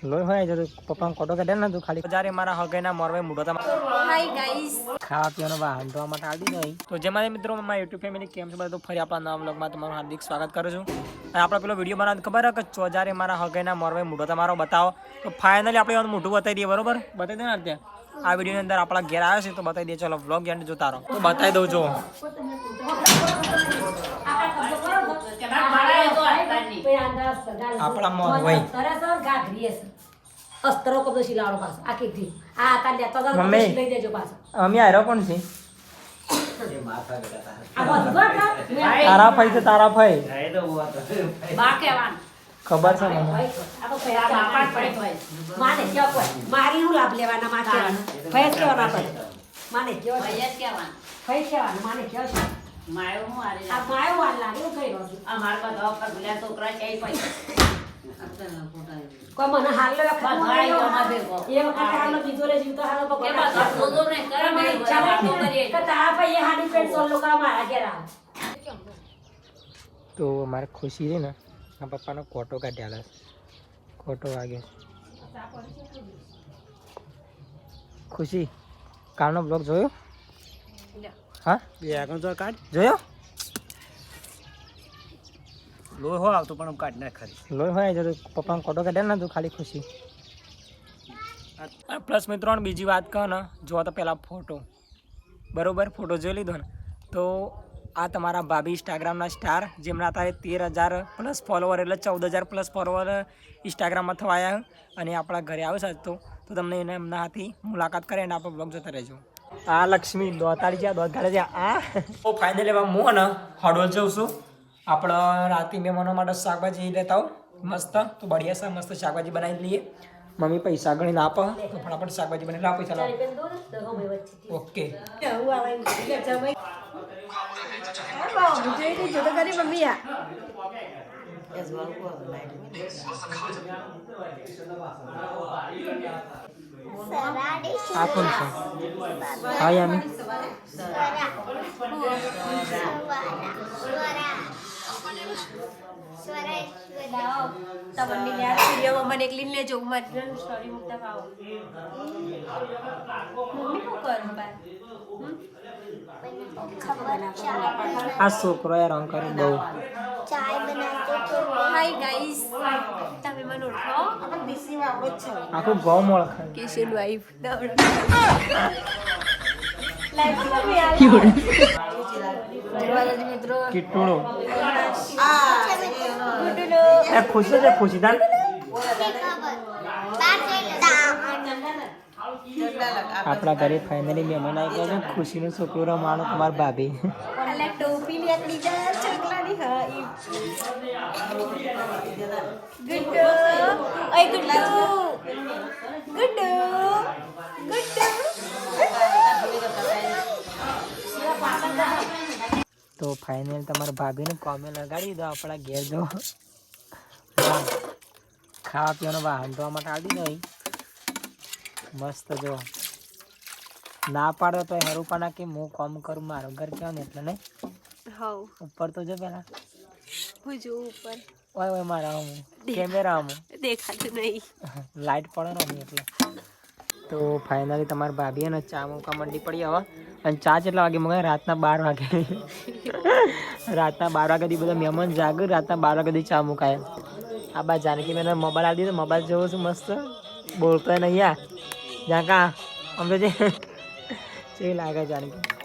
લોહી હોય જો પપ્પા કોટો કાઢે ને તું ખાલી જારે મારા હગાઈના મોરવે મુડો તા હાય ગાઈસ ખાવા પીવાનો વાહન તો માટે આવી નહીં તો જે મારા મિત્રો મારા YouTube ફેમિલી કેમ છે બધું ફરી આપણા નવા વ્લોગમાં તમારું હાર્દિક સ્વાગત કરું છું અને આપણે પેલો વિડીયો બનાવવાનો ખબર કે ચોજારે મારા હગાઈના મોરવે મુડો તમારો બતાવો તો ફાઇનલી આપણે એનું મોઢું બતાવી દઈએ બરોબર બતાવી દે ને અત્યારે આ વિડીયોની અંદર આપણા ઘેર આવ્યો છે તો બતાવી દઈએ ચલો વ્લોગ એન્ડ જોતા રહો તો બતાવી દઉં જો આપણા મોર હોય અસ્તરો કબો શિલાડો પાસ આ કીધી આ તા લેતો તો લઈ દેજો પાસ અમે આરો કોણ છે આ બધું તારા ભાઈ છે તારા ભાઈ બા કેવાન ખબર છે મને આ તો પૈસા બાપા પડે માને કેવો કોઈ મારી હું લાભ લેવાના માં કેવાના ભાઈ કેવાના પડે માને કેવો ભાઈ કેવાના ભાઈ કેવાના માને કેવો છે માયો હું આરે આ માયો વાળ લાગે હું કઈ રહ્યો આ માર પર દવા પર ભૂલ્યા છોકરા છે પૈસા કોઈ મને હાલ લે ખાઈ તો માં દેવો એ વખત હાલ બીજો રે જીવતો હાલ તો કોઈ બાત જોજો ને કરે મને ઈચ્છા તો કરીએ કે તા ભાઈ હાડી પેટ સોલ લોકો મારા ઘેર આવ તો મારે ખુશી રે ને આ પપ્પાનો કોટો કાઢ્યાલા કોટો વાગે ખુશી કાલનો બ્લોગ જોયો હા બે આગળ તો કાઢ જોયો લોહી હોય આવતો પણ કાઢ ના ખરી લોહી હોય જો પપ્પાનો કોટો કાઢે ને તું ખાલી ખુશી પ્લસ મિત્રો બીજી વાત કહો ને જો તો પહેલાં ફોટો બરોબર ફોટો જોઈ લીધો ને તો આ તમારા ભાભી ઇન્સ્ટાગ્રામના સ્ટાર જેમના અત્યારે 13,000 પ્લસ ફોલોવર એટલે 14,000 પ્લસ ફોલોવર ઇન્સ્ટાગ્રામમાં થવા આવ્યા અને આપણા ઘરે આવે છે તો તમને એને એમના હાથી મુલાકાત કરે અને આપણે બ્લોગ જોતા રહેજો આ લક્ષ્મી દોતાળી છે દોત ગાડે છે આ તો ફાઇનલી એવા હું ને હડોલ જઉં છું આપણે રાતે મહેમાનો માટે શાકભાજી લેતા આવું મસ્ત તો બઢિયા સા મસ્ત શાકભાજી બનાવી લઈએ મમ્મી પૈસા ગણીને આપો તો ફટાફટ શાકભાજી બનાવી લાવ પૈસા લાવ ઓકે આ કોણ છે હા યામી મને એકલી લેજો સ્ટોરી મૂકતા ખાઓ મમ્મી શું કરું આ છોકરો યાર રંગ કરે બહુ ચાય બનાવતો તો હાય ગાઈસ તમે મને ઓળખો બીસીમાં આવો છો આખું ગામ ઓળખે કિશન વાઈફ મિત્રો કિટુડો ગુડુલો એ ખુશી છે ખુશી દાન આપણા ઘરે ફાઇનલી મહેમાન આવી ગયા છે ખુશીનો છોકરો રમાડો તમારા ભાભી અલા ટોપી લેકડી જા ચકલાની હા ગુડુ ઓય ગુડુ ગુડુ ગુડુ તો ફાઇનલ તમારા ભાભીને કોમે લગાડી દો આપણા ઘેર જો ખાવા પીવાનો વાહન ધોવા માટે આવી ગઈ મસ્ત જો ના પાડો તો હેરુપાના કે હું કોમ કરું મારો ઘર કેવો ને એટલે નહીં હાઉ ઉપર તો જો પેલા હું જો ઉપર ઓય ઓય મારા હું કેમેરા હું દેખાતું નહીં લાઈટ પડે ને એટલે તો ફાઇનલી તમારા ભાભી ને ચા મૂકા મંડી પડી હવે અને ચા કેટલા વાગે મંગાય રાતના 12 વાગે રાતના 12 વાગ્યાથી બધા મહેમાન જાગે રાતના 12 વાગ્યાથી ચા મુકાય આ બા જાનકી મેં મોબાઈલ આપી દીધો મોબાઈલ જોવો છું મસ્ત બોલતો નહીં યાર જ્યાં કા આમ તો જે લાગે જાનકી